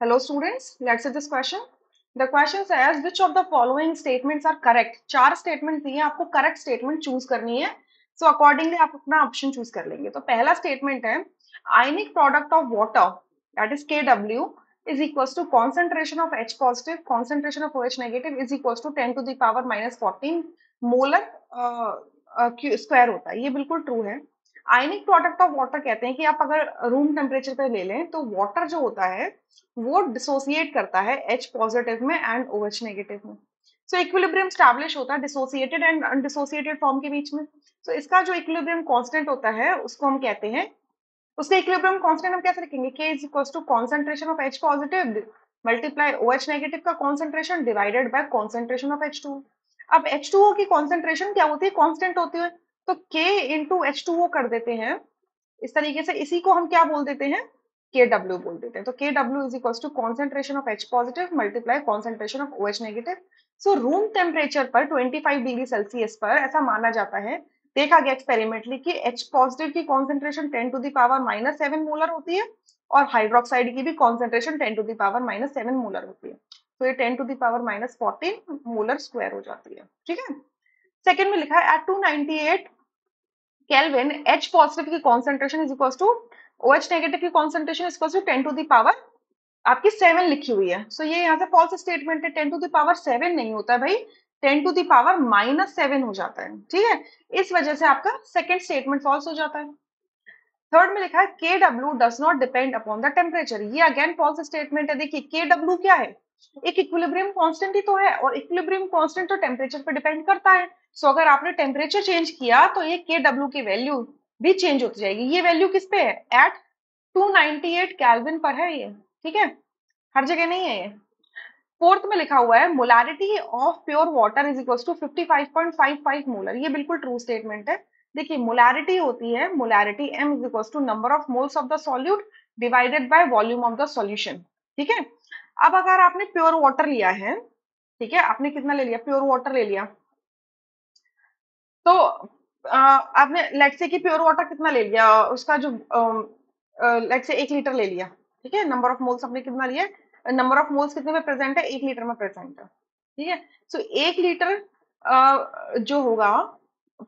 Hello students, let's see this question. The question says which of the following statements are correct? चार statement दिए, आपको correct statement choose करनी है. So accordingly आप अपना option choose कर लेंगे. तो पहला statement है ionic product of water that is Kw is equals to concentration of H positive, concentration of OH negative is equals to 10 to the power minus 14 molar square होता है. ये बिल्कुल true है. आयनिक प्रोडक्ट ऑफ वाटर कहते हैं कि आप अगर रूम टेम्परेचर पे ले लें तो वाटर जो होता है वो डिसोसिएट करता है H पॉजिटिव में एंड OH नेगेटिव में. सो इक्विलिब्रियम स्टैब्लिश होता है डिसोसिएटेड एंड अनडिसोसिएटेड फॉर्म के बीच में. सो इसका जो इक्विलिब्रियम कांस्टेंट होता है उसको हम कहते हैं, उसका इक्विलिब्रियम कांस्टेंट हम कैसे लिखेंगे? K is equal to concentration of H positive multiply OH negative का concentration divided by concentration of H2. अब H2O की कॉन्सेंट्रेशन क्या होती है? कांस्टेंट होती है, तो K इंटू H2O कर देते हैं इस तरीके से. इसी को हम क्या बोल देते हैं? KW बोल देते हैं. तो KW is equal to concentration of H positive multiply concentration of OH negative. So room temperature पर 25 डिग्री सेल्सियस पर ऐसा माना जाता है, देखा गया एक्सपेरिमेंटली कि H पॉजिटिव की concentration 10 to the power minus 7 molar होती है और हाइड्रोक्साइड की भी concentration 10 to the power minus 7 molar होती है. तो ये 10 to the power minus 14 molar square हो जाती है. ठीक है. सेकेंड में लिखा है एट 298 केल्विन H पॉजिटिव की concentration is equal to OH negative की concentration is equal to 10 to the power आपकी 7 लिखी हुई है. सो ये यहाँ से फॉल्स स्टेटमेंट है. 10 टू द पावर 7 नहीं होता है भाई, 10 टू द पावर माइनस 7 हो जाता है. ठीक है, इस वजह से आपका सेकंड स्टेटमेंट फॉल्स हो जाता है. थर्ड में लिखा है KW does not depend upon the temperature. ये अगेन फॉल्स स्टेटमेंट है. देखिए KW क्या है? एक इक्विलिब्रियम कांस्टेंट ही तो है, और इक्विलिब्रियम कांस्टेंट तो टेम्परेचर पर डिपेंड करता है. सो अगर आपने टेम्परेचर चेंज किया तो ये KW की वैल्यू भी चेंज होती जाएगी. ये वैल्यू किस पे है? एट 298 केल्विन पर है ये. ठीक है, हर जगह नहीं है ये. फोर्थ में लिखा हुआ है molarity of pure water is equal to 55.55 molar. ये बिल्कुल ट्रू स्टेटमेंट है. देखिए मोलारिटी होती है, molarity M is equal to number of moles of the solute divided by volume of the solution. ठीक है. अब अगर आपने प्योर वाटर लिया है, ठीक है, आपने कितना ले लिया? प्योर वाटर ले लिया. तो आपने लेट्स से कि प्योर वाटर कितना ले लिया, उसका जो लेट्स से 1 लीटर ले लिया. ठीक है, नंबर ऑफ मोल्स आपने कितना लिया? नंबर ऑफ मोल्स कितने में प्रेजेंट है? 1 लीटर में प्रेजेंट है. ठीक है. सो 1 लीटर जो होगा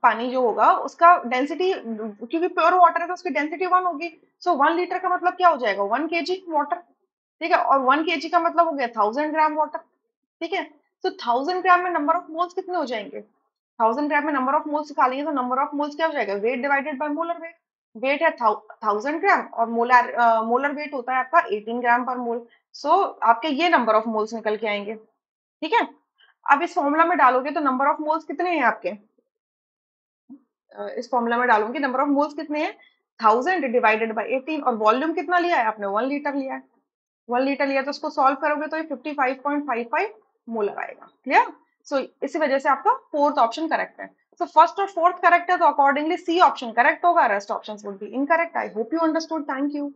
पानी जो होगा उसका डेंसिटी, क्योंकि प्योर वाटर है तो उसकी डेंसिटी 1 होगी. सो 1 लीटर का मतलब क्या हो जाएगा? 1 kg वाटर. ठीक है, और 1 kg का मतलब हो गया 1000 ग्राम वाटर. ठीक है. तो 1000 ग्राम में नंबर ऑफ मोल्स कितने हो जाएंगे? 1000 ग्राम में नंबर ऑफ मोल्स निकालेंगे तो नंबर ऑफ मोल्स क्या हो जाएगा? Weight divided by molar weight. Weight है 1000 ग्राम और मोलर मोलर वेट होता है आपका 18 ग्राम पर मोल. सो आपके ये नंबर ऑफ मोल्स निकल के आएंगे. ठीक है. अब इस फॉर्मूला में डालोगे तो नंबर ऑफ मोल्स कितने हैं आपके? इस फॉर्मूला में डालूंगी नंबर ऑफ मोल्स कितने हैं? 1000 डिवाइडेड बाय 18, और वॉल्यूम कितना लिया है आपने? 1 लीटर लिया है. 1 लीटर लिया तो उसको सॉल्व करोगे तो ये 55.55 मोलर आएगा. क्लियर? सो इसी वजह से आपका फोर्थ ऑप्शन करेक्ट है. सो फर्स्ट और फोर्थ करेक्ट है तो अकॉर्डिंगली सी ऑप्शन करेक्ट होगा, rest options would be incorrect. I hope you understood. Thank you.